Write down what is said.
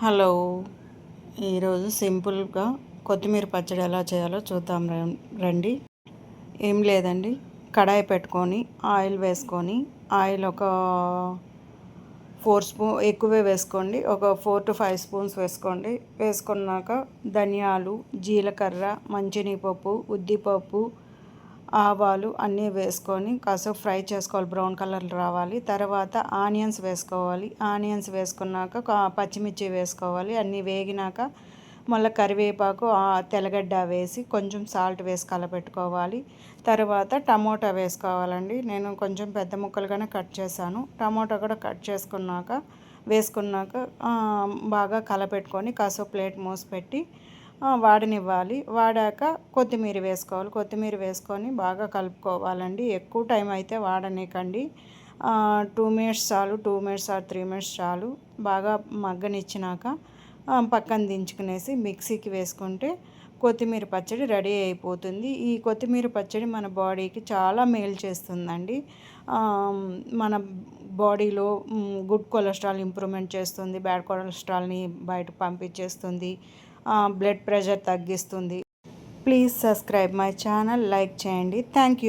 Hello. ఈరోజు సింపుల్గా కొత్తిమీర పచ్చడి ఎలా చేయాలో చూద్దాం రండి. ఏం లేదండి, కడాయి పెట్టుకొని ఆయిల్ వేసుకొని, ఆయిల్ ఒక ఎక్కువే వేసుకోండి, ఒక 4 to 5 స్పూన్స్ వేసుకోండి. వేసుకున్నాక ధనియాలు, జీలకర్ర, మంచినీపప్పు, ఉద్దిపప్పు, ఆవాలు అన్నీ వేసుకొని కాసేపు ఫ్రై చేసుకోవాలి, బ్రౌన్ కలర్ రావాలి. తర్వాత ఆనియన్స్ వేసుకోవాలి. ఆనియన్స్ వేసుకున్నాక పచ్చిమిర్చి వేసుకోవాలి. అన్నీ వేగినాక మళ్ళీ కరివేపాకు, తెల్లగడ్డ వేసి కొంచెం సాల్ట్ వేసి కలపెట్టుకోవాలి. తర్వాత టమోటా వేసుకోవాలండి. నేను కొంచెం పెద్ద ముక్కలుగానే కట్ చేశాను. టమోటా కూడా కట్ వేసుకున్నాక బాగా కలపెట్టుకొని కాసేపు ప్లేట్ మూసి పెట్టి వాడనివ్వాలి. వాడాక కొత్తిమీర వేసుకోవాలి. కొత్తిమీర వేసుకొని బాగా కలుపుకోవాలండి. ఎక్కువ టైం అయితే వాడనీకండి. 2 minutes చాలు, 2 minutes or 3 minutes చాలు. బాగా మగ్గనిచ్చినాక పక్కన దించుకునేసి మిక్సీకి వేసుకుంటే కొత్తిమీర పచ్చడి రెడీ అయిపోతుంది. ఈ కొత్తిమీర పచ్చడి మన బాడీకి చాలా మేలు చేస్తుందండి. మన బాడీలో గుడ్ కొలెస్ట్రాల్ ఇంప్రూవ్మెంట్ చేస్తుంది, బ్యాడ్ కొలెస్ట్రాల్ని బయటకు పంపించేస్తుంది, బ్లడ్ ప్రెషర్ తగ్గిస్తుంది. Please subscribe my channel, like చేయండి. Thank you.